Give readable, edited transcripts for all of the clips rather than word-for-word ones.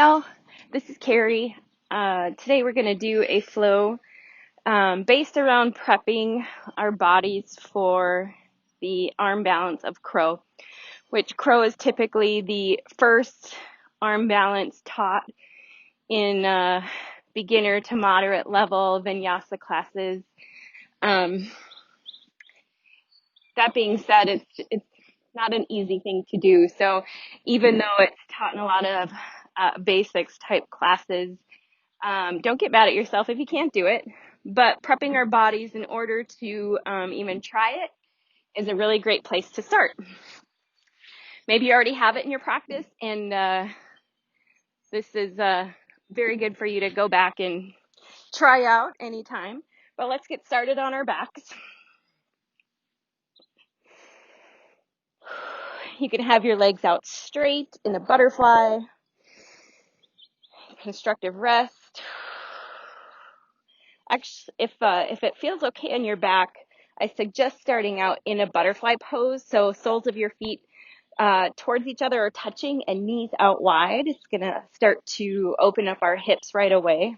all. This is Carrie. Today we're going to do a flow based around prepping our bodies for the arm balance of crow, which crow is typically the first arm balance taught in beginner to moderate level Vinyasa classes. That being said, it's not an easy thing to do. So even though it's taught in a lot of basics type classes, don't get mad at yourself if you can't do it. But prepping our bodies in order to even try it is a really great place to start. Maybe you already have it in your practice, and this is very good for you to go back and try out anytime. But let's get started on our backs. You can have your legs out straight in a butterfly, constructive rest. Actually, if it feels okay on your back, I suggest starting out in a butterfly pose. So soles of your feet towards each other are touching and knees out wide. It's going to start to open up our hips right away.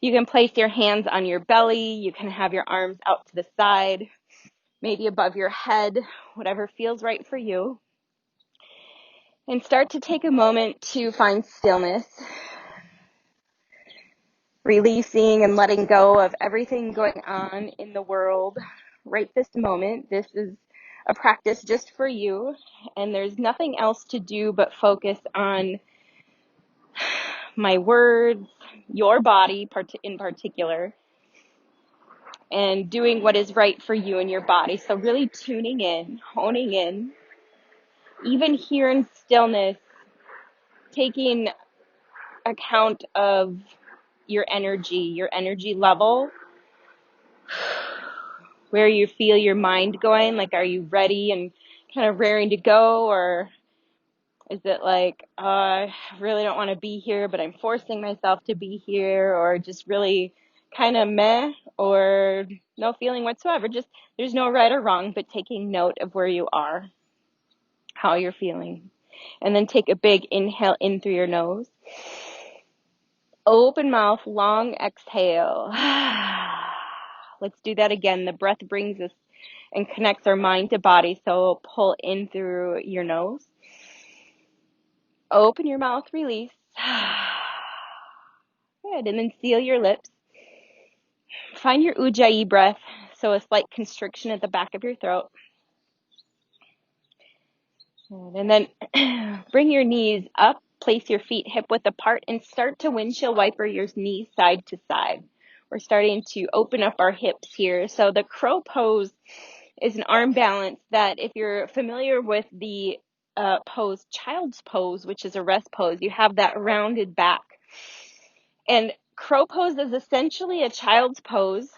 You can place your hands on your belly. You can have your arms out to the side, maybe above your head, whatever feels right for you. And start to take a moment to find stillness, releasing and letting go of everything going on in the world right this moment. This is a practice just for you, and there's nothing else to do but focus on my words, your body in particular, and doing what is right for you and your body. So really tuning in, honing in, even here in stillness, taking account of your energy level, where you feel your mind going. Like, are you ready and kind of raring to go, or is it like, I really don't want to be here, but I'm forcing myself to be here, or just really kind of meh, or no feeling whatsoever? Just, there's no right or wrong, but taking note of where you are, how you're feeling. And then take a big inhale in through your nose. Open mouth, long exhale. Let's do that again. The breath brings us and connects our mind to body. So pull in through your nose. Open your mouth, release. Good. And then seal your lips. Find your ujjayi breath. So a slight constriction at the back of your throat. Good. And then bring your knees up. Place your feet hip width apart and start to windshield wiper your knees side to side. We're starting to open up our hips here. So the crow pose is an arm balance that, if you're familiar with the pose, child's pose, which is a rest pose, you have that rounded back. And crow pose is essentially a child's pose,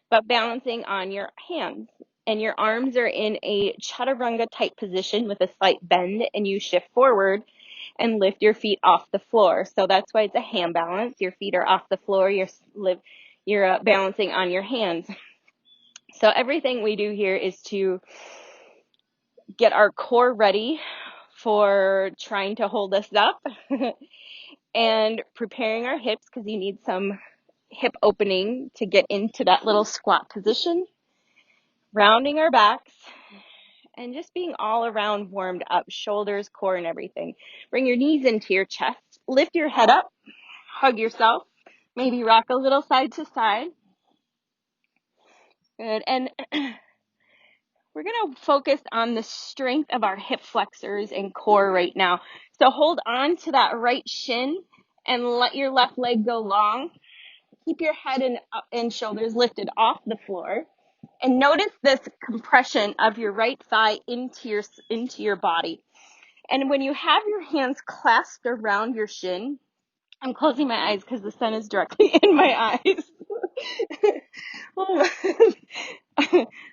but balancing on your hands. And your arms are in a chaturanga type position with a slight bend, and you shift forward and lift your feet off the floor. So that's why it's a hand balance. Your feet are off the floor. You're balancing on your hands. So everything we do here is to get our core ready for trying to hold us up and preparing our hips, because you need some hip opening to get into that little squat position, rounding our backs, and just being all around warmed up, shoulders, core, and everything. Bring your knees into your chest, lift your head up, hug yourself, maybe rock a little side to side. Good. And we're going to focus on the strength of our hip flexors and core right now. So hold on to that right shin and let your left leg go long. Keep your head and shoulders lifted off the floor. And notice this compression of your right thigh into your body. And when you have your hands clasped around your shin, I'm closing my eyes because the sun is directly in my eyes. Oh,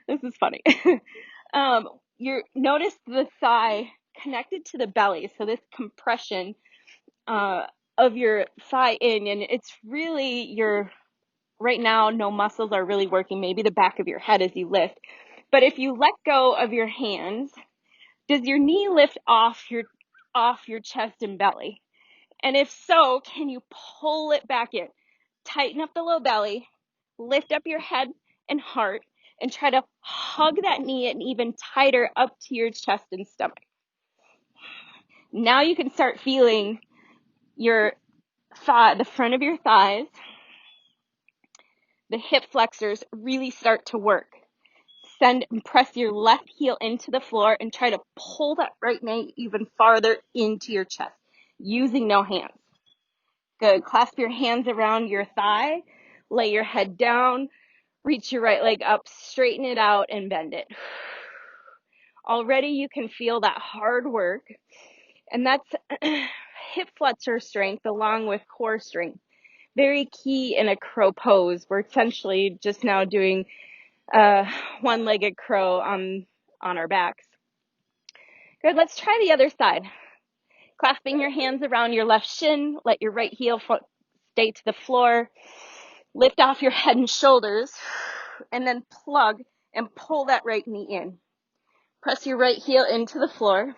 this is funny. Notice the thigh connected to the belly. So this compression of your thigh in, and it's really right now, no muscles are really working, maybe the back of your head as you lift. But if you let go of your hands, does your knee lift off off your chest and belly? And if so, can you pull it back in? Tighten up the low belly, lift up your head and heart, and try to hug that knee and even tighter up to your chest and stomach. Now you can start feeling your thigh, the front of your thighs, the hip flexors really start to work. Press your left heel into the floor and try to pull that right knee even farther into your chest using no hands. Good. Clasp your hands around your thigh, lay your head down, reach your right leg up, straighten it out and bend it. Already you can feel that hard work, and that's hip flexor strength along with core strength. Very key in a crow pose. We're essentially just now doing one-legged crow on our backs. Good, let's try the other side. Clasping your hands around your left shin, let your right heel stay to the floor. Lift off your head and shoulders, and then plug and pull that right knee in. Press your right heel into the floor.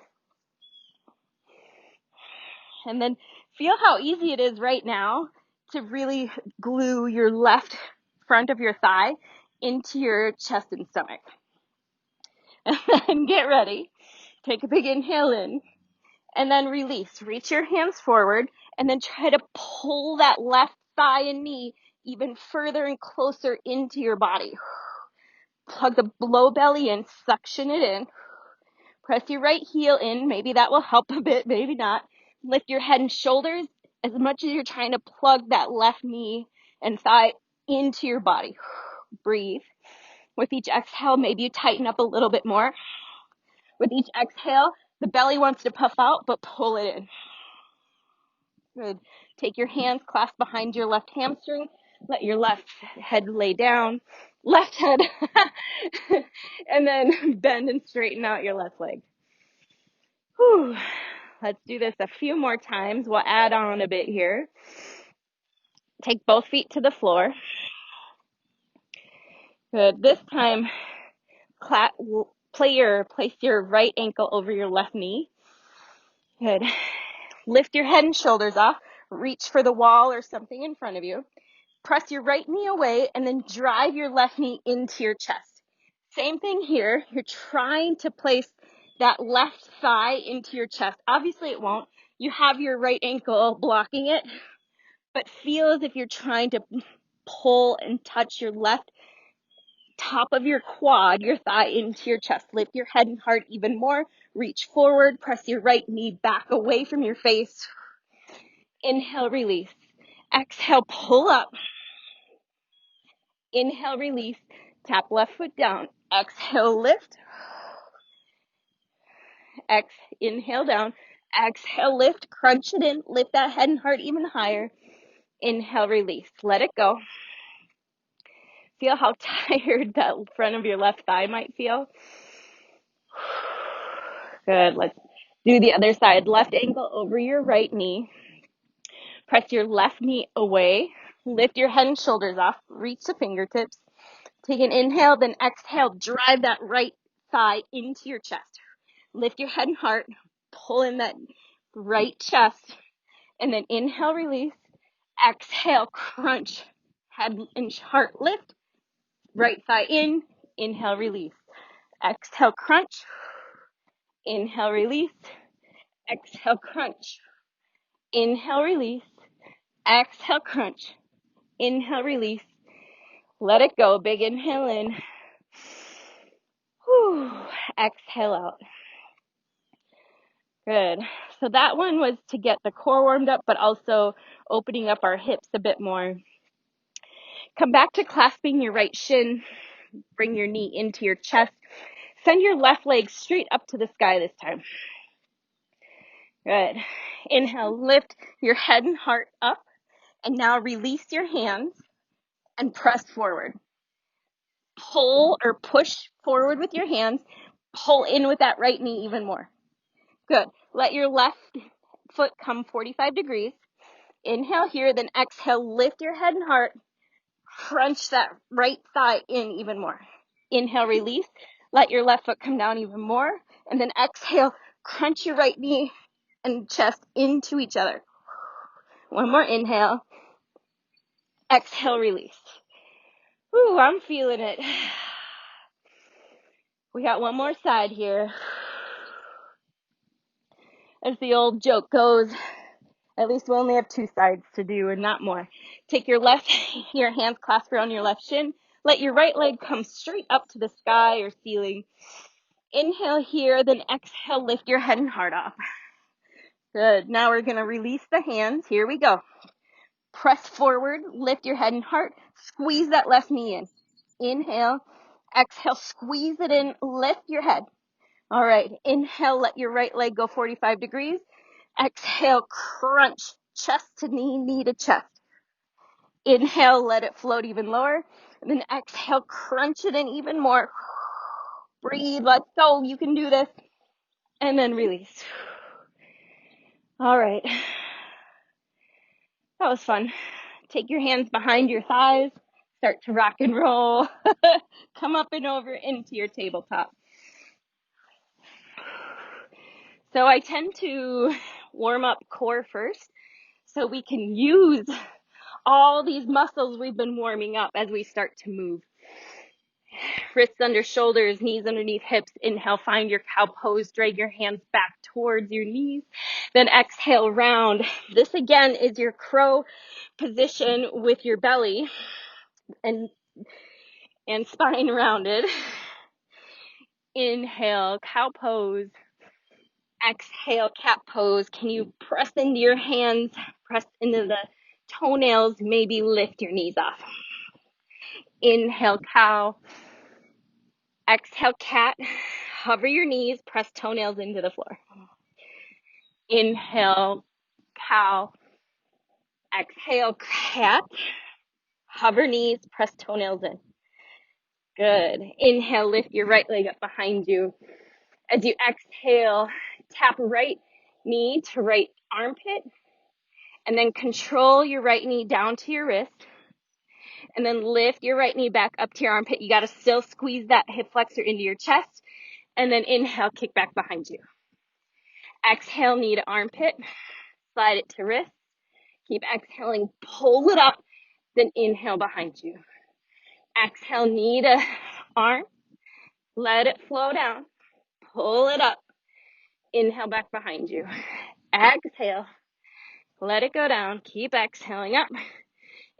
And then feel how easy it is right now to really glue your left front of your thigh into your chest and stomach. And then get ready. Take a big inhale in. And then release. Reach your hands forward. And then try to pull that left thigh and knee even further and closer into your body. Plug the low belly in. Suction it in. Press your right heel in. Maybe that will help a bit. Maybe not. Lift your head and shoulders as much as you're trying to plug that left knee and thigh into your body. Breathe. With each exhale, maybe you tighten up a little bit more. With each exhale, the belly wants to puff out, but pull it in. Good. Take your hands, clasp behind your left hamstring. Let your left head lay down. Left head. And then bend and straighten out your left leg. Whew. Let's do this a few more times. We'll add on a bit here. Take both feet to the floor. Good. This time, place your right ankle over your left knee. Good. Lift your head and shoulders off. Reach for the wall or something in front of you. Press your right knee away and then drive your left knee into your chest. Same thing here. You're trying to place that left thigh into your chest. Obviously it won't. You have your right ankle blocking it, but feel as if you're trying to pull and touch your left top of your quad, your thigh into your chest. Lift your head and heart even more. Reach forward. Press your right knee back away from your face. Inhale, release. Exhale, pull up. Inhale, release. Tap left foot down. Exhale, lift. Inhale down. Exhale, lift. Crunch it in. Lift that head and heart even higher. Inhale, release. Let it go. Feel how tired that front of your left thigh might feel. Good. Let's do the other side. Left ankle over your right knee. Press your left knee away. Lift your head and shoulders off. Reach the fingertips. Take an inhale, then exhale. Drive that right thigh into your chest. Lift your head and heart. Pull in that right chest. And then inhale, release. Exhale, crunch. Head and heart lift. Right thigh in. Inhale, release. Exhale, crunch. Inhale, release. Exhale, crunch. Inhale, release. Exhale, crunch. Inhale, release. Let it go. Big inhale in. Whew. Exhale out. Good. So that one was to get the core warmed up, but also opening up our hips a bit more. Come back to clasping your right shin. Bring your knee into your chest. Send your left leg straight up to the sky this time. Good. Inhale, lift your head and heart up. And now release your hands and press forward. Pull or push forward with your hands. Pull in with that right knee even more. Good. Let your left foot come 45 degrees. Inhale here, then exhale, lift your head and heart. Crunch that right thigh in even more. Inhale, release. Let your left foot come down even more. And then exhale, crunch your right knee and chest into each other. One more inhale. Exhale, release. Ooh, I'm feeling it. We got one more side here. As the old joke goes, at least we only have two sides to do and not more. Take your hands clasped around your left shin. Let your right leg come straight up to the sky or ceiling. Inhale here, then exhale, lift your head and heart off. Good. Now we're going to release the hands. Here we go. Press forward, lift your head and heart. Squeeze that left knee in. Inhale. Exhale, squeeze it in, lift your head. All right. Inhale, let your right leg go 45 degrees. Exhale, crunch, chest to knee, knee to chest. Inhale, let it float even lower. And then exhale, crunch it in even more. Breathe, let's go. You can do this. And then release. All right. That was fun. Take your hands behind your thighs. Start to rock and roll. Come up and over into your tabletop. So I tend to warm up core first so we can use all these muscles we've been warming up as we start to move. Wrists under shoulders, knees underneath hips. Inhale, find your cow pose. Drag your hands back towards your knees. Then exhale, round. This again is your crow position with your belly and spine rounded. Inhale, cow pose. Exhale, cat pose. Can you press into your hands? Press into the toenails. Maybe lift your knees off. Inhale, cow. Exhale, cat. Hover your knees. Press toenails into the floor. Inhale, cow. Exhale, cat. Hover knees. Press toenails in. Good. Inhale, lift your right leg up behind you. As you exhale, tap right knee to right armpit. And then control your right knee down to your wrist. And then lift your right knee back up to your armpit. You got to still squeeze that hip flexor into your chest. And then inhale, kick back behind you. Exhale, knee to armpit. Slide it to wrist. Keep exhaling, pull it up. Then inhale behind you. Exhale, knee to arm. Let it flow down. Pull it up. Inhale back behind you. Exhale. Let it go down. Keep exhaling up.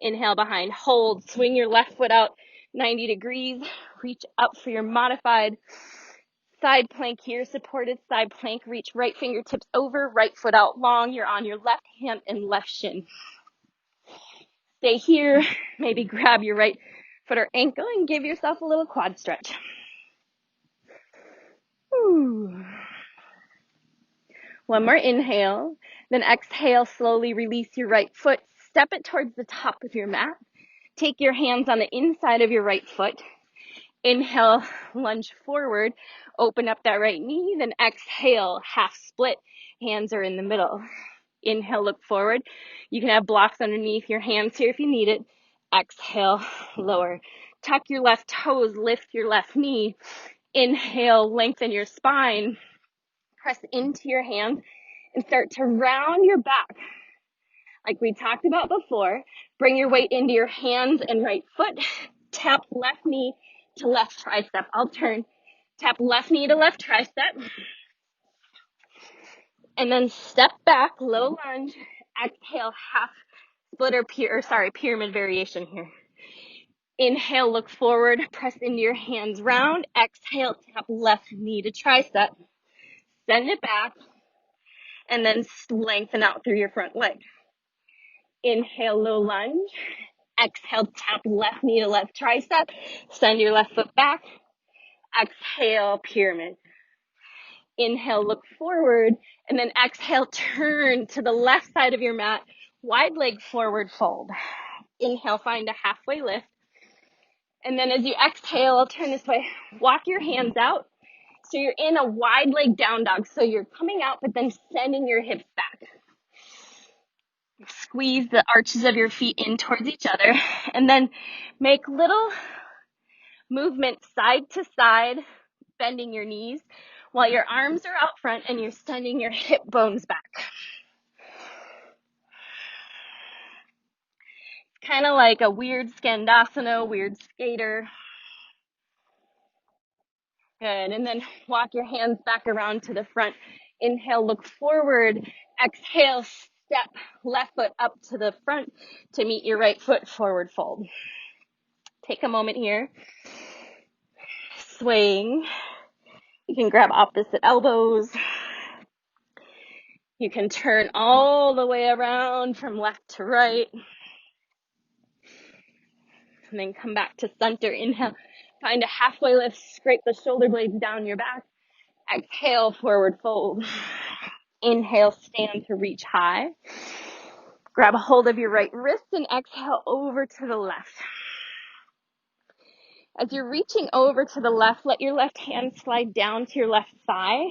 Inhale behind. Hold. Swing your left foot out 90 degrees. Reach up for your modified side plank here. Supported side plank. Reach right fingertips over. Right foot out long. You're on your left hand and left shin. Stay here. Maybe grab your right foot or ankle and give yourself a little quad stretch. Ooh. One more inhale. Then exhale. Slowly release your right foot. Step it towards the top of your mat. Take your hands on the inside of your right foot. Inhale, lunge forward. Open up that right knee. Then exhale, half split. Hands are in the middle. Inhale, look forward. You can have blocks underneath your hands here if you need it. Exhale, lower. Tuck your left toes, lift your left knee. Inhale, lengthen your spine. Press into your hands and start to round your back. Like we talked about before, bring your weight into your hands and right foot. Tap left knee to left tricep. I'll turn. Tap left knee to left tricep. And then step back, low lunge. Exhale, half split pyramid variation here. Inhale, look forward, press into your hands round. Exhale, tap left knee to tricep. Send it back. And then lengthen out through your front leg. Inhale, low lunge. Exhale, tap left knee to left tricep. Send your left foot back. Exhale, pyramid. Inhale, look forward. And then exhale, turn to the left side of your mat. Wide leg forward fold. Inhale, find a halfway lift. And then as you exhale, I'll turn this way. Walk your hands out. So you're in a wide leg down dog. So you're coming out, but then sending your hips back. Squeeze the arches of your feet in towards each other. And then make little movement side to side, bending your knees. while your arms are out front and you're sending your hip bones back. Kind of like a weird Skandasana, weird skater. Good. And then walk your hands back around to the front. Inhale, look forward. Exhale, step left foot up to the front to meet your right foot, forward fold. Take a moment here. Swing. You can grab opposite elbows. You can turn all the way around from left to right. And then come back to center. Inhale. Find a halfway lift. Scrape the shoulder blades down your back. Exhale, forward fold. Inhale, stand to reach high. Grab a hold of your right wrist and exhale over to the left. As you're reaching over to the left, let your left hand slide down to your left thigh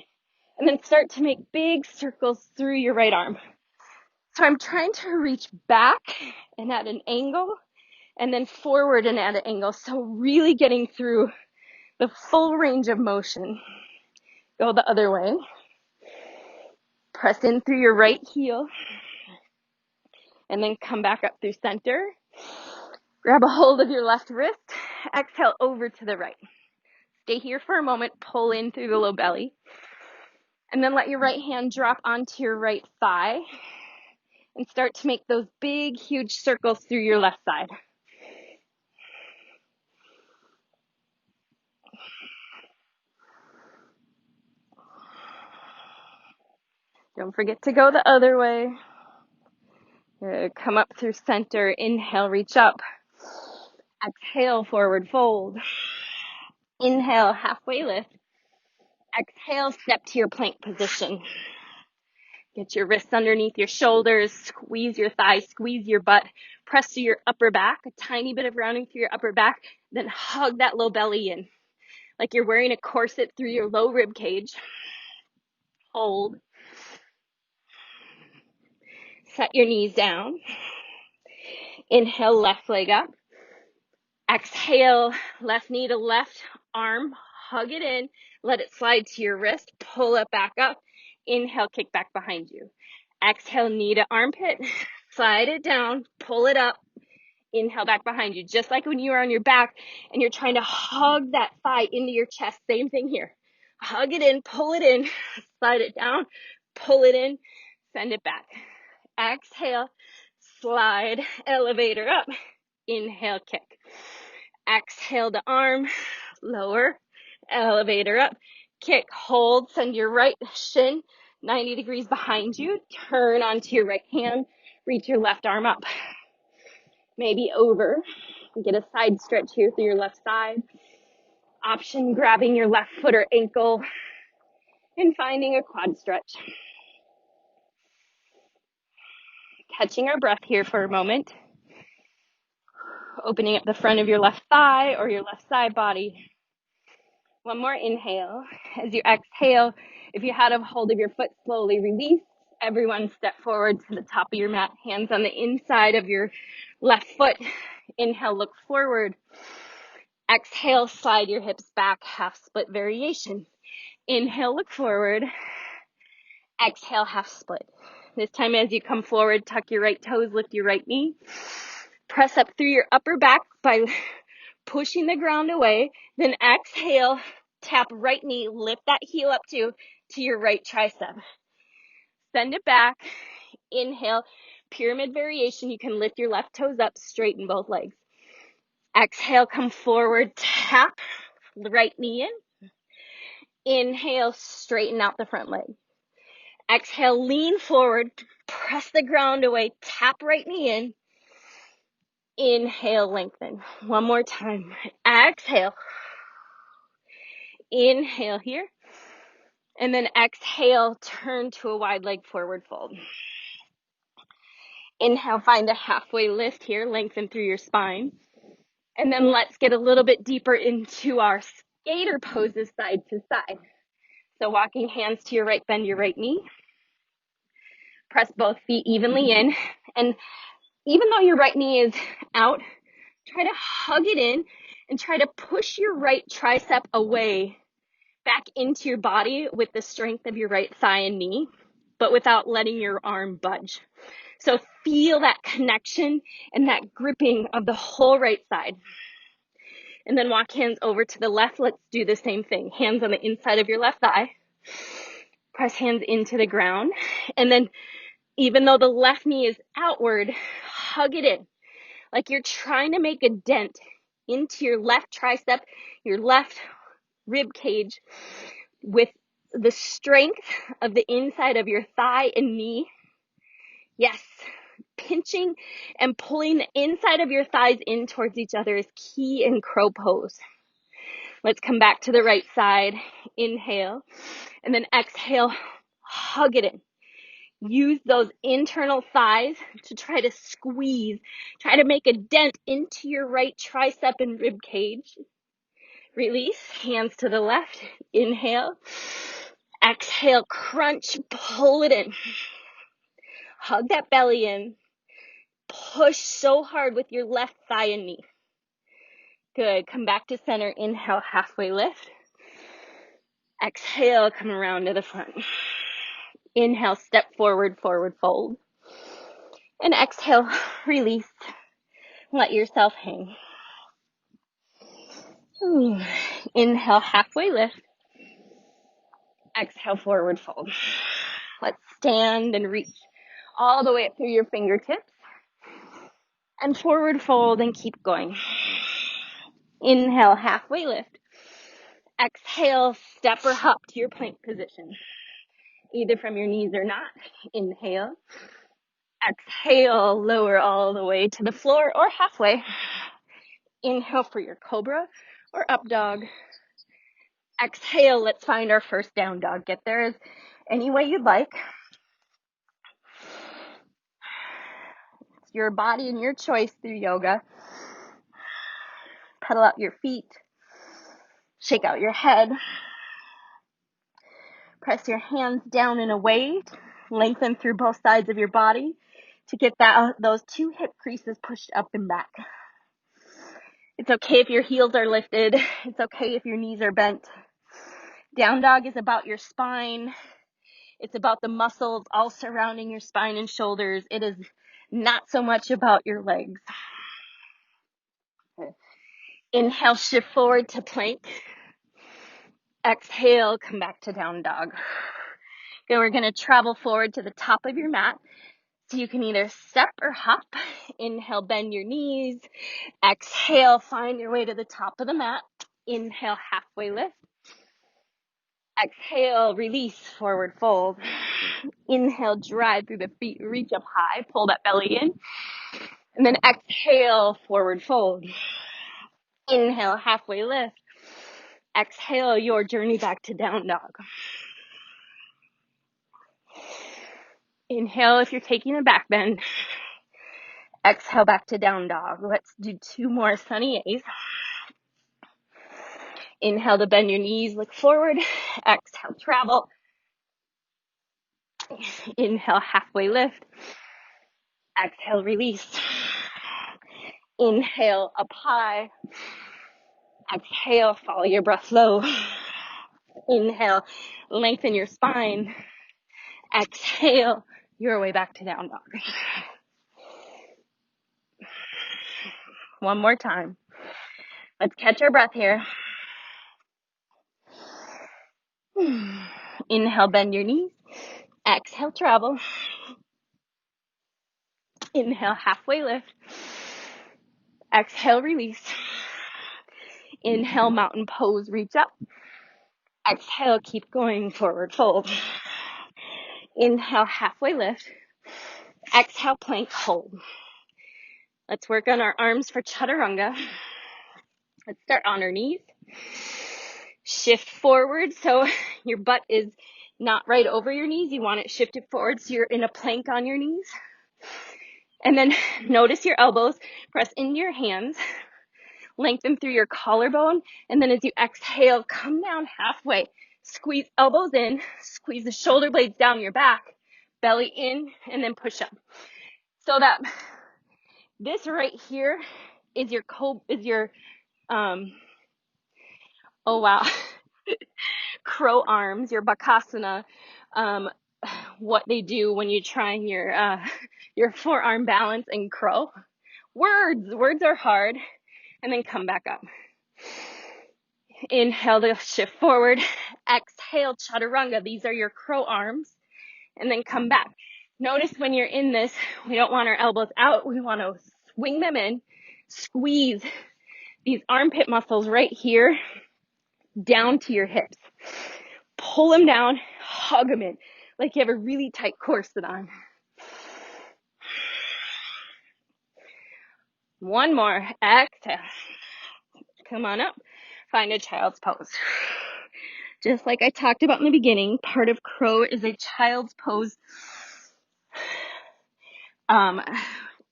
and then start to make big circles through your right arm. So I'm trying to reach back and at an angle and then forward and at an angle. So really getting through the full range of motion. Go the other way. Press in through your right heel and then come back up through center. Grab a hold of your left wrist. Exhale over to the right. Stay here for a moment. Pull in through the low belly. And then let your right hand drop onto your right thigh and start to make those big, huge circles through your left side. Don't forget to go the other way. Come up through center. Inhale, reach up. Exhale, forward fold. Inhale, halfway lift. Exhale, step to your plank position. Get your wrists underneath your shoulders. Squeeze your thighs, squeeze your butt. Press to your upper back, a tiny bit of rounding through your upper back. Then hug that low belly in, like you're wearing a corset through your low rib cage. Hold. Set your knees down. Inhale, left leg up. Exhale, left knee to left arm. Hug it in. Let it slide to your wrist. Pull it back up. Inhale, kick back behind you. Exhale, knee to armpit. Slide it down. Pull it up. Inhale, back behind you. Just like when you are on your back and you're trying to hug that thigh into your chest. Same thing here. Hug it in. Pull it in. Slide it down. Pull it in. Send it back. Exhale, slide, elevator up. Inhale, kick. Exhale to arm, lower, elevator up, kick, hold, send your right shin 90 degrees behind you, turn onto your right hand, reach your left arm up, maybe over, get a side stretch here through your left side, option grabbing your left foot or ankle, and finding a quad stretch. Catching our breath here for a moment. Opening up the front of your left thigh or your left side body. One more inhale. As you exhale, if you had a hold of your foot, slowly release. Everyone step forward to the top of your mat. Hands on the inside of your left foot. Inhale, look forward. Exhale, slide your hips back, half split variation. Inhale, look forward. Exhale, half split. This time as you come forward, tuck your right toes, lift your right knee. Press up through your upper back by pushing the ground away. Then exhale, tap right knee, lift that heel up to your right tricep. Send it back. Inhale, pyramid variation. You can lift your left toes up, straighten both legs. Exhale, come forward, tap right knee in. Inhale, straighten out the front leg. Exhale, lean forward, press the ground away, tap right knee in. Inhale, lengthen. One more time. Exhale. Inhale here. And then exhale, turn to a wide leg forward fold. Inhale, find a halfway lift here, lengthen through your spine. And then let's get a little bit deeper into our skater poses side to side. So walking hands to your right, bend your right knee. Press both feet evenly in. And even though your right knee is out, try to hug it in and try to push your right tricep away back into your body with the strength of your right thigh and knee, but without letting your arm budge. So feel that connection and that gripping of the whole right side. And then walk hands over to the left. Let's do the same thing. Hands on the inside of your left thigh. Press hands into the ground. And then even though the left knee is outward, hug it in. Like you're trying to make a dent into your left tricep, your left rib cage with the strength of the inside of your thigh and knee. Yes, pinching and pulling the inside of your thighs in towards each other is key in crow pose. Let's come back to the right side. Inhale, and then exhale, hug it in. Use those internal thighs to try to squeeze, try to make a dent into your right tricep and rib cage. Release, hands to the left. Inhale, exhale, crunch, pull it in. Hug that belly in. Push so hard with your left thigh and knee. Good. Come back to center. Inhale, halfway lift. Exhale, come around to the front. Inhale, step forward, forward fold. And exhale, release. Let yourself hang. Inhale, halfway lift. Exhale, forward fold. Let's stand and reach all the way up through your fingertips. And forward fold and keep going. Inhale, halfway lift. Exhale, step or hop to your plank position, either from your knees or not. Inhale. Exhale, lower all the way to the floor or halfway. Inhale for your cobra or up dog. Exhale, let's find our first down dog. Get there as any way you'd like. It's your body and your choice through yoga. Pedal out your feet. Shake out your head. Press your hands down and away. Lengthen through both sides of your body to get those two hip creases pushed up and back. It's okay if your heels are lifted. It's okay if your knees are bent. Down dog is about your spine. It's about the muscles all surrounding your spine and shoulders. It is not so much about your legs. Inhale, shift forward to plank. Exhale, come back to down dog. Okay, we're going to travel forward to the top of your mat. So you can either step or hop. Inhale, bend your knees. Exhale, find your way to the top of the mat. Inhale, halfway lift. Exhale, release, forward fold. Inhale, drive through the feet, reach up high, pull that belly in. And then exhale, forward fold. Inhale, halfway lift. Exhale, your journey back to down dog. Inhale if you're taking a back bend. Exhale back to down dog. Let's do two more sunny A's. Inhale to bend your knees, look forward. Exhale, travel. Inhale, halfway lift. Exhale, release. Inhale, up high. Exhale, follow your breath low. Inhale, lengthen your spine. Exhale, your way back to down dog. One more time. Let's catch our breath here. Inhale, bend your knees. Exhale, travel. Inhale, halfway lift. Exhale, release. Inhale, mountain pose, reach up. Exhale, keep going, forward fold. Inhale, halfway lift. Exhale, plank, hold. Let's work on our arms for chaturanga. Let's start on our knees. Shift forward so your butt is not right over your knees. You want it shifted forward so you're in a plank on your knees. And then notice your elbows. Press into your hands. Lengthen through your collarbone. And then as you exhale, come down halfway. Squeeze elbows in. Squeeze the shoulder blades down your back. Belly in. And then push up. So that this right here is your, oh wow. crow arms, your bakasana, what they do when you try your forearm balance in crow. Words are hard, and then come back up. Inhale to shift forward. Exhale, chaturanga. These are your crow arms, and then come back. Notice when you're in this, we don't want our elbows out. We want to swing them in, squeeze these armpit muscles right here down to your hips. Pull them down, hug them in, like you have a really tight corset on. One more. Exhale. Come on up. Find a child's pose. Just like I talked about in the beginning, part of crow is a child's pose.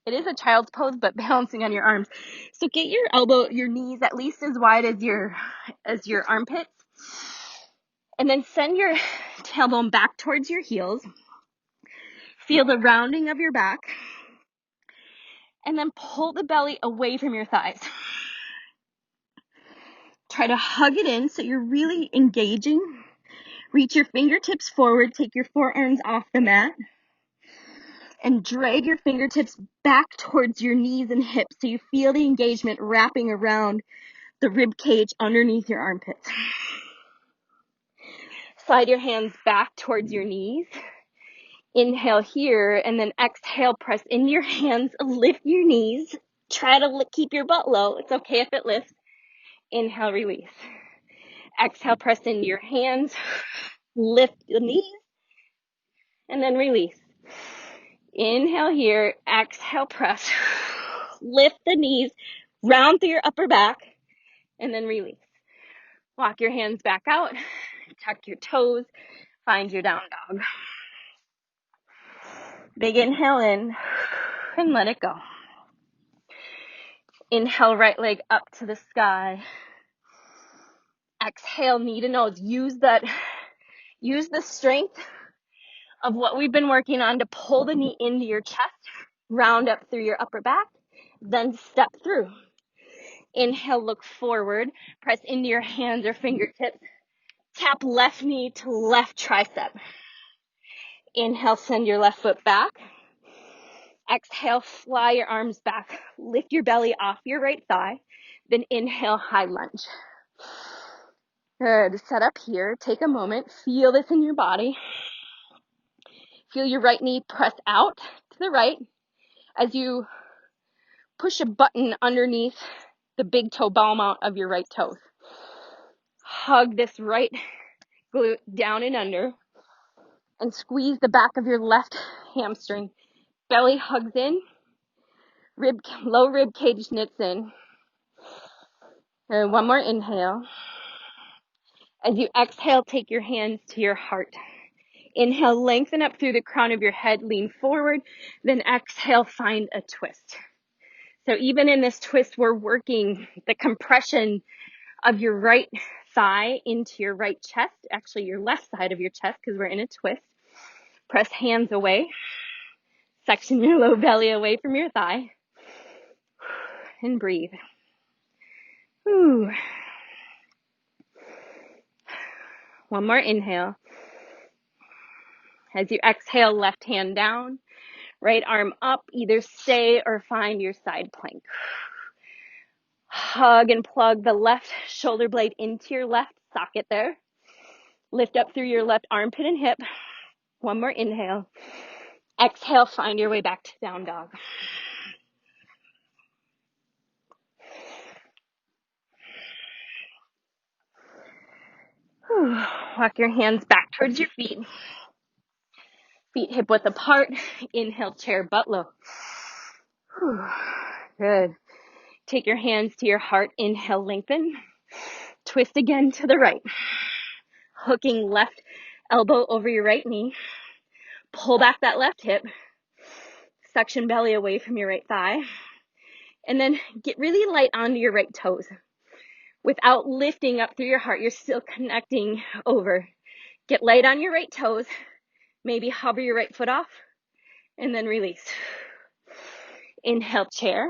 It is a child's pose, but balancing on your arms. So get your knees at least as wide as your armpits. And then send your tailbone back towards your heels. Feel the rounding of your back. And then pull the belly away from your thighs. Try to hug it in so you're really engaging. Reach your fingertips forward. Take your forearms off the mat. And drag your fingertips back towards your knees and hips so you feel the engagement wrapping around the rib cage underneath your armpits. Slide your hands back towards your knees. Inhale here, and then exhale, press into your hands, lift your knees. Try to keep your butt low. It's okay if it lifts. Inhale, release. Exhale, press into your hands, lift the knees, and then release. Inhale here, exhale, press, lift the knees, round through your upper back, and then release. Walk your hands back out, tuck your toes, find your down dog. Big inhale in, and let it go. Inhale, right leg up to the sky. Exhale, knee to nose. Use the strength of what we've been working on to pull the knee into your chest, round up through your upper back, then step through. Inhale, look forward, press into your hands or fingertips, tap left knee to left tricep. Inhale, send your left foot back. Exhale, fly your arms back, lift your belly off your right thigh, then inhale, high lunge. Good, set up here, take a moment, feel this in your body. Feel your right knee press out to the right as you push a button underneath the big toe ball mount of your right toes. Hug this right glute down and under and squeeze the back of your left hamstring. Belly hugs in, low rib cage knits in. And one more inhale. As you exhale, take your hands to your heart. Inhale, lengthen up through the crown of your head, lean forward, then exhale, find a twist. So even in this twist, we're working the compression of your right thigh into your right chest, actually your left side of your chest because we're in a twist. Press hands away, section your low belly away from your thigh, and breathe. Ooh. One more inhale. As you exhale, left hand down, right arm up, either stay or find your side plank. Hug and plug the left shoulder blade into your left socket there. Lift up through your left armpit and hip. One more inhale. Exhale, find your way back to down dog. Whew. Walk your hands back towards your feet. Feet hip width apart. Inhale, chair, butt low. Whew. Good. Take your hands to your heart. Inhale, lengthen. Twist again to the right. Hooking left elbow over your right knee. Pull back that left hip. Suction belly away from your right thigh. And then get really light onto your right toes. Without lifting up through your heart, you're still connecting over. Get light on your right toes. Maybe hover your right foot off. And then release. Inhale, chair.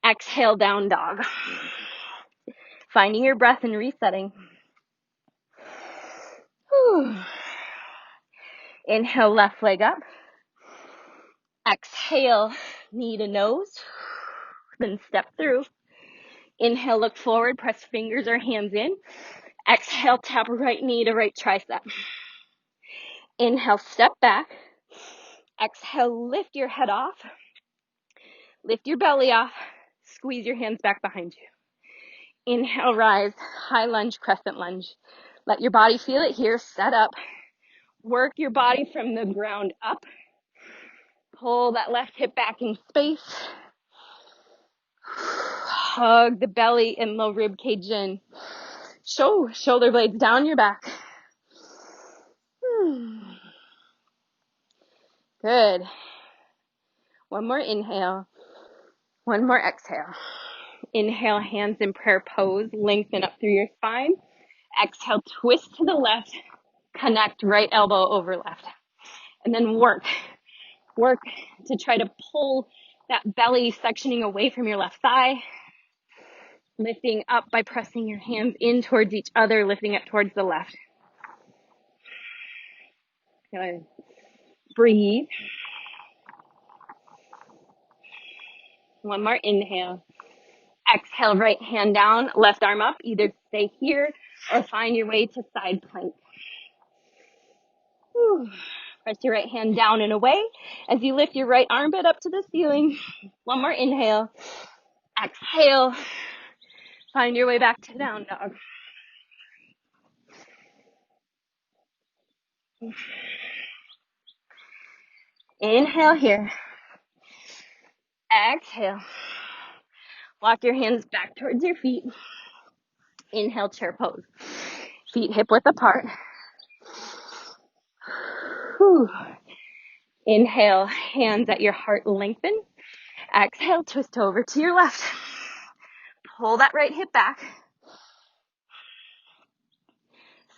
Exhale, down dog. Finding your breath and resetting. Inhale, left leg up. Exhale, knee to nose. Then step through. Inhale, look forward, press fingers or hands in. Exhale, tap right knee to right tricep. Inhale, step back. Exhale, lift your head off. Lift your belly off. Squeeze your hands back behind you. Inhale, rise, high lunge, crescent lunge. Let your body feel it here. Set up. Work your body from the ground up. Pull that left hip back in space. Hug the belly and low rib cage in. Shoulder blades down your back. Good. One more inhale. One more exhale. Inhale, hands in prayer pose. Lengthen up through your spine. Exhale, twist to the left. Connect right elbow over left. And then work to try to pull that belly sectioning away from your left thigh. Lifting up by pressing your hands in towards each other, lifting up towards the left. Good. Breathe. One more inhale. Exhale, right hand down, left arm up. Either stay here or find your way to side plank. Whew. Press your right hand down and away as you lift your right armpit up to the ceiling. One more inhale. Exhale. Find your way back to down dog. Inhale here. Exhale. Walk your hands back towards your feet. Inhale, chair pose. Feet hip width apart. Whew. Inhale, hands at your heart lengthen. Exhale, twist over to your left. Pull that right hip back.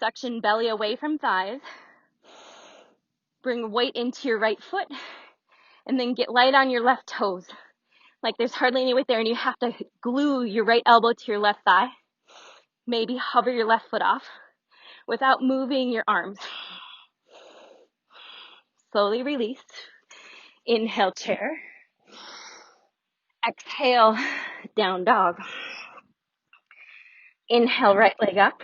Suction belly away from thighs. Bring weight into your right foot. And then get light on your left toes. Like there's hardly any weight there and you have to glue your right elbow to your left thigh. Maybe hover your left foot off without moving your arms. Slowly release. Inhale, chair. Exhale, down dog. Inhale, right leg up.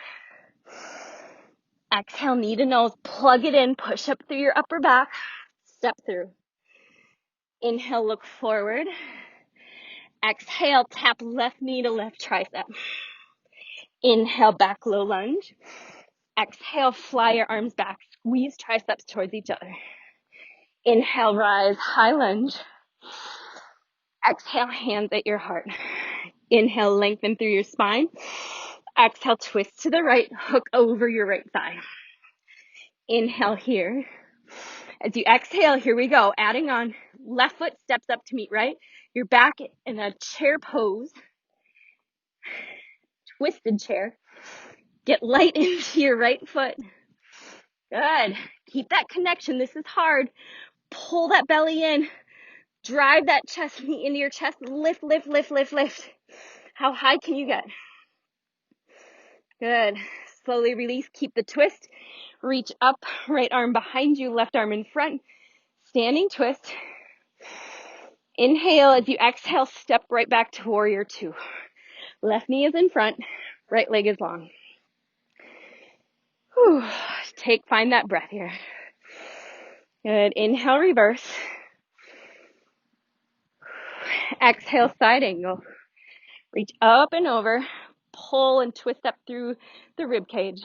Exhale, knee to nose. Plug it in. Push up through your upper back. Step through. Inhale, look forward. Exhale, tap left knee to left tricep. Inhale, back low lunge. Exhale, fly your arms back. Squeeze triceps towards each other. Inhale, rise, high lunge. Exhale, hands at your heart. Inhale, lengthen through your spine. Exhale, twist to the right, hook over your right thigh. Inhale here. As you exhale, here we go. Adding on, left foot steps up to meet right. You're back in a chair pose. Twisted chair. Get light into your right foot. Good. Keep that connection. This is hard. Pull that belly in. Drive that chest knee into your chest. Lift, lift, lift, lift, lift. How high can you get? Good. Slowly release. Keep the twist. Reach up. Right arm behind you. Left arm in front. Standing twist. Inhale. As you exhale, step right back to warrior two. Left knee is in front. Right leg is long. Whew. Find that breath here. Good. Inhale, reverse. Exhale, side angle. Reach up and over. Pull and twist up through the rib cage.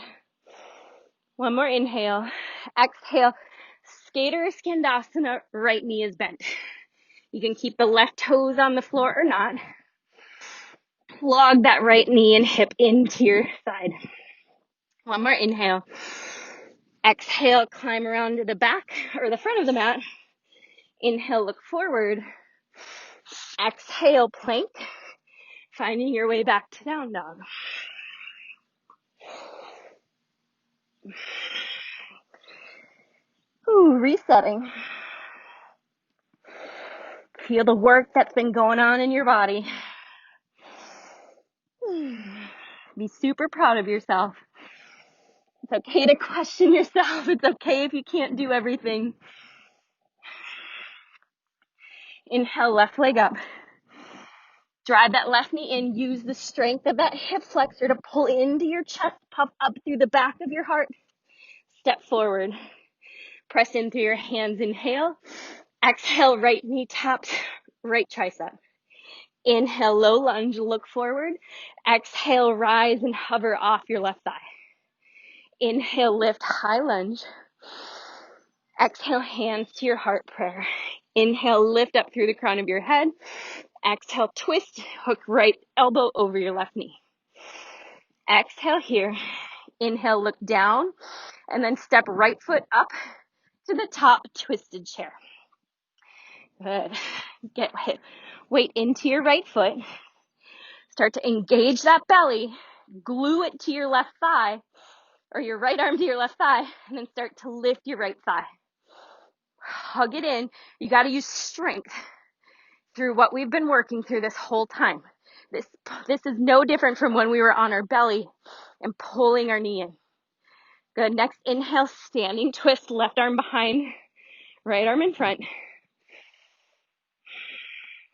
One more inhale. Exhale. Skater Skandasana. Right knee is bent. You can keep the left toes on the floor or not. Plug that right knee and hip into your side. One more inhale. Exhale, climb around to the back or the front of the mat. Inhale, look forward. Exhale, plank. Finding your way back to down dog. Ooh, resetting. Feel the work that's been going on in your body. Be super proud of yourself. It's okay to question yourself. It's okay if you can't do everything. Inhale, left leg up. Drive that left knee in. Use the strength of that hip flexor to pull into your chest, puff up through the back of your heart. Step forward. Press in through your hands. Inhale. Exhale, right knee taps, right tricep. Inhale, low lunge, look forward. Exhale, rise and hover off your left thigh. Inhale, lift, high lunge. Exhale, hands to your heart, prayer. Inhale, lift up through the crown of your head. Exhale, twist, hook right elbow over your left knee. Exhale here. Inhale, look down, and then step right foot up to the top, twisted chair. Good. Get weight into your right foot. Start to engage that belly. Glue it to your left thigh, or your right arm to your left thigh, and then start to lift your right thigh. Hug it in. You got to use strength through what we've been working through this whole time. This is no different from when we were on our belly and pulling our knee in. Good. Next, inhale, standing twist, left arm behind, right arm in front.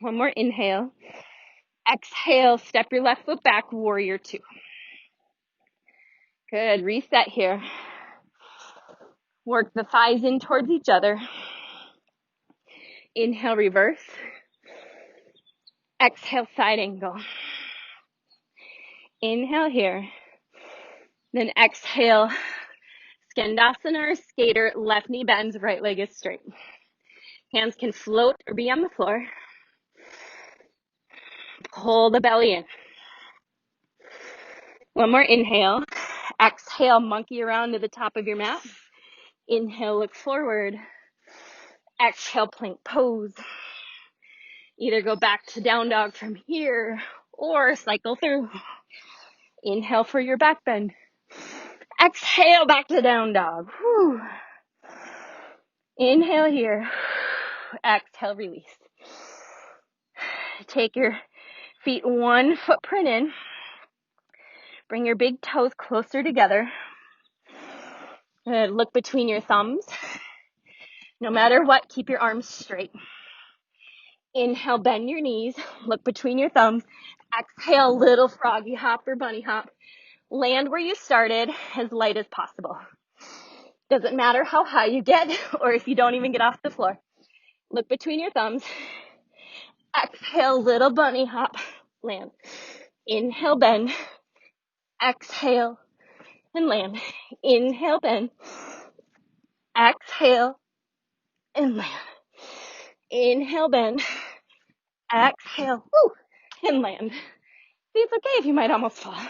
One more inhale. Exhale, step your left foot back, warrior two. Good. Reset here. Work the thighs in towards each other. Inhale, reverse. Exhale, side angle. Inhale here. Then exhale, Skandasana or skater, left knee bends, right leg is straight. Hands can float or be on the floor. Pull the belly in. One more inhale. Exhale, monkey around to the top of your mat. Inhale, look forward. Exhale, plank pose. Either go back to down dog from here or cycle through. Inhale for your back bend. Exhale, back to down dog. Whew. Inhale here. Exhale, release. Take your feet one footprint in. Bring your big toes closer together. Good. Look between your thumbs. No matter what, keep your arms straight. Inhale, bend your knees. Look between your thumbs. Exhale, little froggy hop or bunny hop. Land where you started, as light as possible. Doesn't matter how high you get or if you don't even get off the floor. Look between your thumbs. Exhale, little bunny hop. Land. Inhale, bend. Exhale, and land. Inhale, bend. Exhale, and land. Inhale, bend. Exhale, woo, and land. See, it's okay if you might almost fall.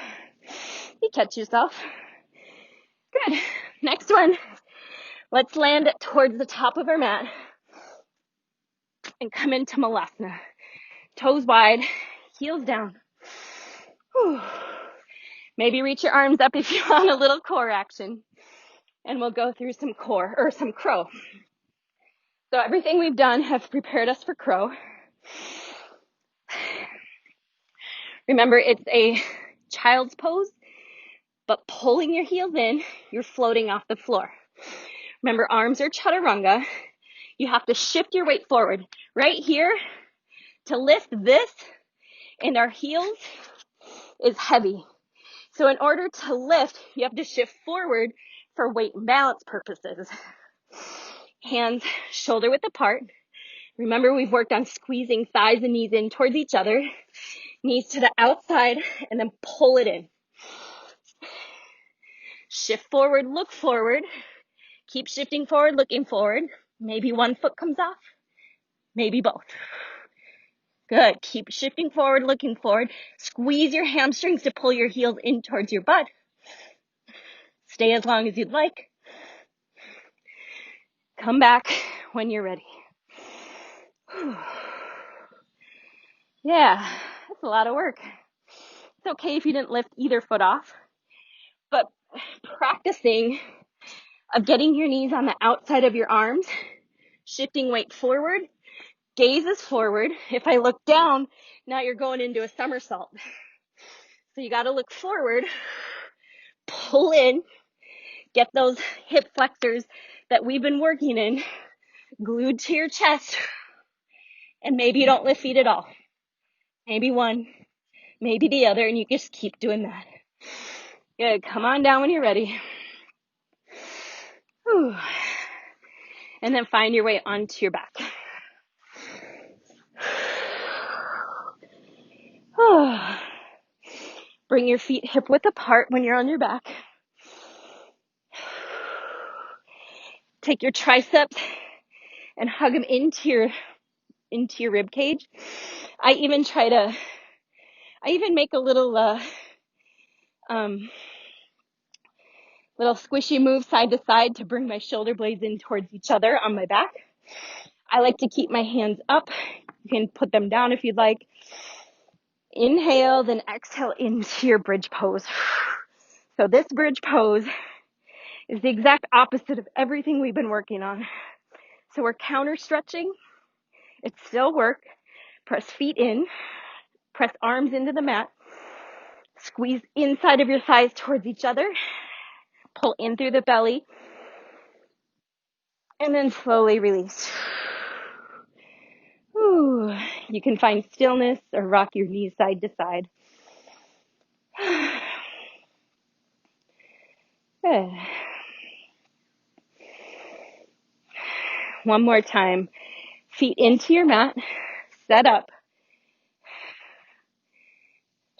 You catch yourself. Good. Next one. Let's land towards the top of our mat and come into Malasana. Toes wide, heels down. Whew. Maybe reach your arms up if you want a little core action. And we'll go through some core, or some crow. So everything we've done has prepared us for crow. Remember, it's a child's pose, but pulling your heels in, you're floating off the floor. Remember, arms are chaturanga. You have to shift your weight forward. Right here, to lift this and our heels is heavy. So in order to lift, you have to shift forward for weight and balance purposes. Hands shoulder width apart. Remember, we've worked on squeezing thighs and knees in towards each other. Knees to the outside, and then pull it in. Shift forward, look forward. Keep shifting forward, looking forward. Maybe one foot comes off, maybe both. Good. Keep shifting forward, looking forward. Squeeze your hamstrings to pull your heels in towards your butt. Stay as long as you'd like. Come back when you're ready. Yeah, that's a lot of work. It's okay if you didn't lift either foot off, but practicing of getting your knees on the outside of your arms, shifting weight forward, gaze is forward. If I look down, now you're going into a somersault. So you got to look forward, pull in, Get those hip flexors that we've been working in glued to your chest. And maybe you don't lift feet at all. Maybe one, maybe the other, and you just keep doing that. Good. Come on down when you're ready. Whew. And then find your way onto your back. Bring your feet hip width apart when you're on your back. Take your triceps and hug them into your rib cage. I even make a little little squishy move side to side to bring my shoulder blades in towards each other on my back. I like to keep my hands up. You can put them down if you'd like. Inhale, then exhale into your bridge pose. So this bridge pose is the exact opposite of everything we've been working on. So we're counter stretching. It's still work. Press feet in. Press arms into the mat. Squeeze inside of your thighs towards each other. Pull in through the belly. And then slowly release. Ooh. You can find stillness or rock your knees side to side. Good. One more time. Feet into your mat. Set up.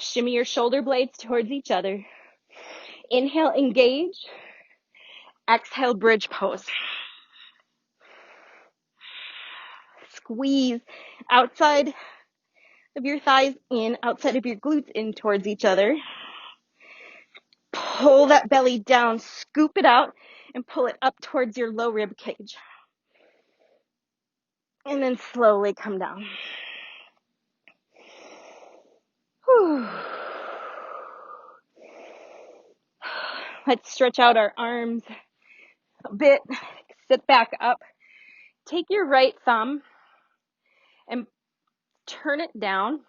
Shimmy your shoulder blades towards each other. Inhale, engage. Exhale, bridge pose. Squeeze outside of your thighs in, outside of your glutes in towards each other. Pull that belly down, scoop it out, and pull it up towards your low rib cage. And then slowly come down. Whew. Let's stretch out our arms a bit. Sit back up. Take your right thumb and turn it down.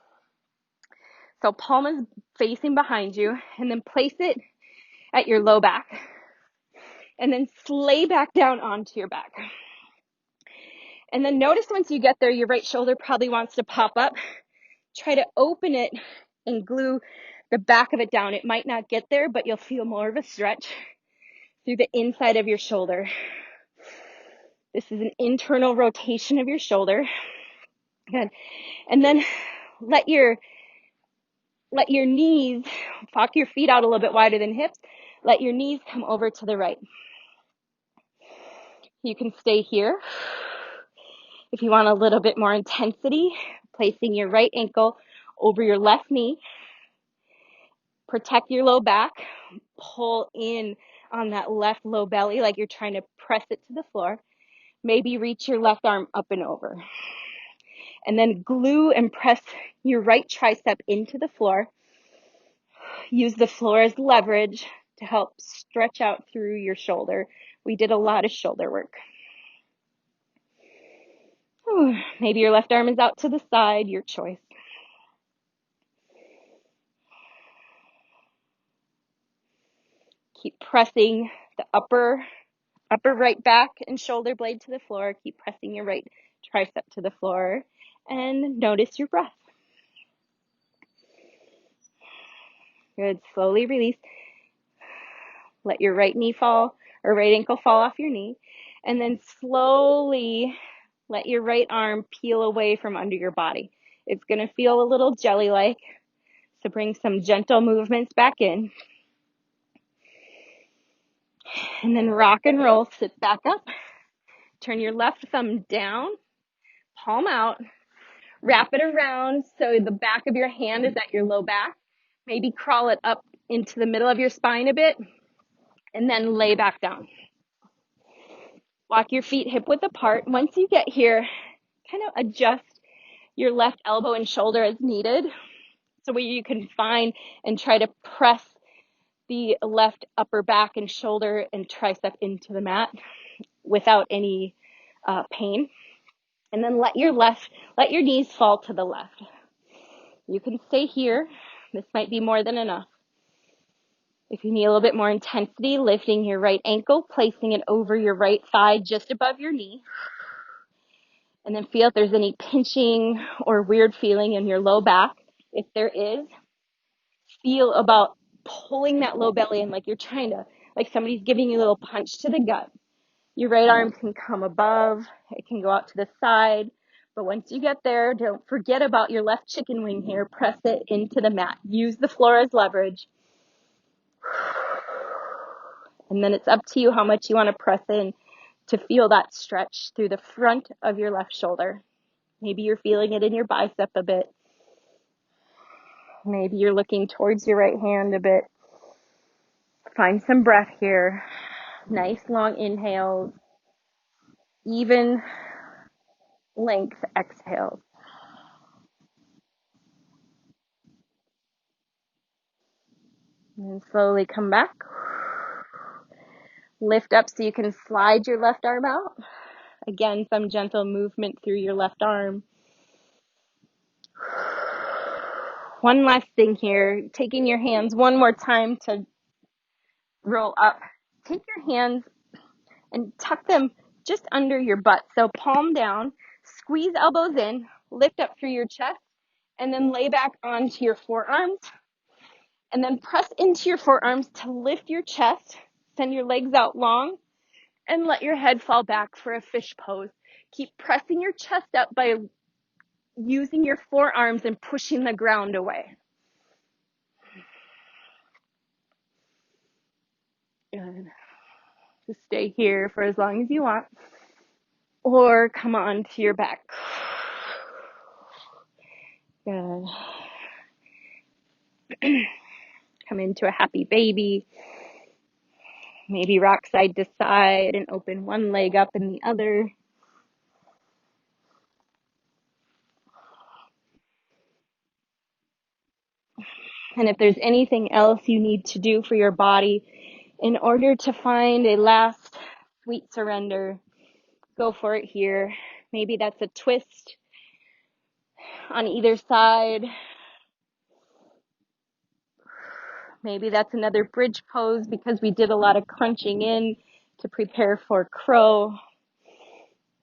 So palm is facing behind you, and then place it at your low back. And then lay back down onto your back. And then notice once you get there, your right shoulder probably wants to pop up. Try to open it and glue the back of it down. It might not get there, but you'll feel more of a stretch through the inside of your shoulder. This is an internal rotation of your shoulder. Good. And then let your knees, walk your feet out a little bit wider than hips. Let your knees come over to the right. You can stay here. If you want a little bit more intensity, placing your right ankle over your left knee. Protect your low back. Pull in on that left low belly like you're trying to press it to the floor. Maybe reach your left arm up and over. And then glue and press your right tricep into the floor. Use the floor as leverage to help stretch out through your shoulder. We did a lot of shoulder work. Maybe your left arm is out to the side, your choice. Keep pressing the upper right back and shoulder blade to the floor. Keep pressing your right tricep to the floor. And notice your breath. Good. Slowly release. Let your right knee fall, or right ankle fall off your knee. And then slowly let your right arm peel away from under your body. It's going to feel a little jelly-like. So bring some gentle movements back in. And then rock and roll. Sit back up. Turn your left thumb down. Palm out. Wrap it around so the back of your hand is at your low back. Maybe crawl it up into the middle of your spine a bit. And then lay back down. Walk your feet hip width apart. Once you get here, kind of adjust your left elbow and shoulder as needed. So where you can find and try to press the left upper back and shoulder and tricep into the mat without any pain. And then let your knees fall to the left. You can stay here. This might be more than enough. If you need a little bit more intensity, lifting your right ankle, placing it over your right thigh just above your knee. And then feel if there's any pinching or weird feeling in your low back. If there is, feel about pulling that low belly in like you're trying to, like somebody's giving you a little punch to the gut. Your right arm can come above, it can go out to the side. But once you get there, don't forget about your left chicken wing here. Press it into the mat. Use the floor as leverage. And then it's up to you how much you want to press in to feel that stretch through the front of your left shoulder. Maybe you're feeling it in your bicep a bit. Maybe you're looking towards your right hand a bit. Find some breath here. Nice long inhales. Even length exhales. And slowly come back. Lift up so you can slide your left arm out. Again, some gentle movement through your left arm. One last thing here, taking your hands one more time to roll up. Take your hands and tuck them just under your butt. So palm down, squeeze elbows in, lift up through your chest, and then lay back onto your forearms. And then press into your forearms to lift your chest, send your legs out long, and let your head fall back for a fish pose. Keep pressing your chest up by using your forearms and pushing the ground away. Good. Just stay here for as long as you want. Or come on to your back. Good. Come into a happy baby. Maybe rock side to side and open one leg up and the other. And if there's anything else you need to do for your body in order to find a last sweet surrender, go for it here. Maybe that's a twist on either side. Maybe that's another bridge pose because we did a lot of crunching in to prepare for crow.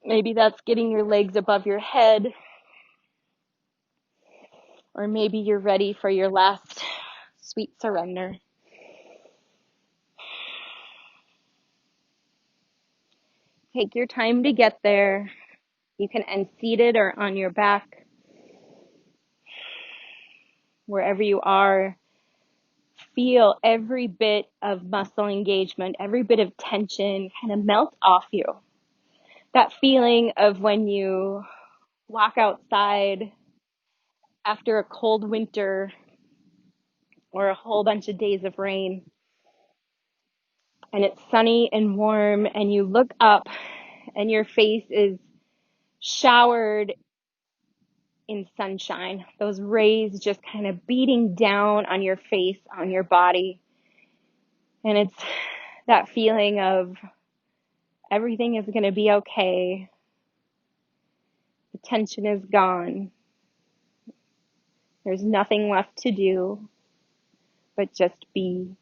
Maybe that's getting your legs above your head. Or maybe you're ready for your last sweet surrender. Take your time to get there. You can end seated or on your back. Wherever you are, feel every bit of muscle engagement, every bit of tension kind of melt off you. That feeling of when you walk outside after a cold winter or a whole bunch of days of rain, and it's sunny and warm, and you look up and your face is showered in sunshine. Those rays just kind of beating down on your face, on your body. And it's that feeling of everything is going to be okay. The tension is gone. There's nothing left to do but just be.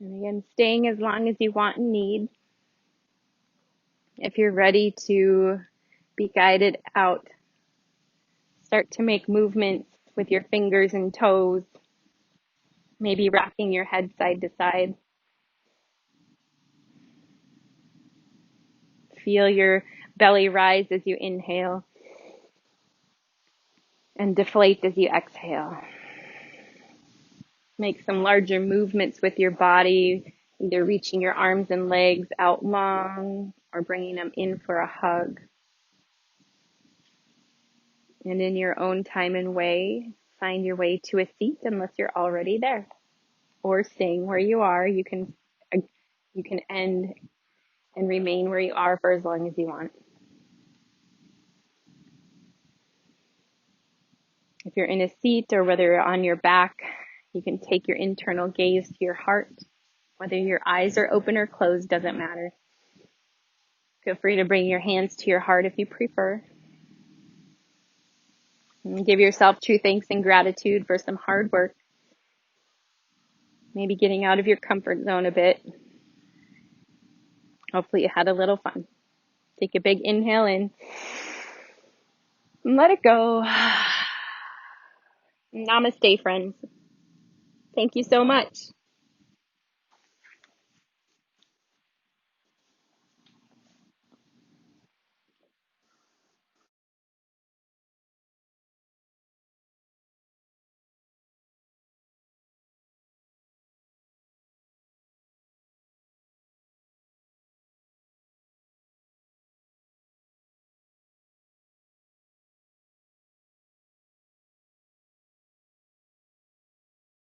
And again, staying as long as you want and need. If you're ready to be guided out, start to make movements with your fingers and toes, maybe rocking your head side to side. Feel your belly rise as you inhale and deflate as you exhale. Make some larger movements with your body, either reaching your arms and legs out long or bringing them in for a hug. And in your own time and way, find your way to a seat unless you're already there. Or staying where you are. You can end and remain where you are for as long as you want. If you're in a seat or whether you're on your back, you can take your internal gaze to your heart. Whether your eyes are open or closed doesn't matter. Feel free to bring your hands to your heart if you prefer. And give yourself true thanks and gratitude for some hard work. Maybe getting out of your comfort zone a bit. Hopefully you had a little fun. Take a big inhale in. And let it go. Namaste, friends. Thank you so much.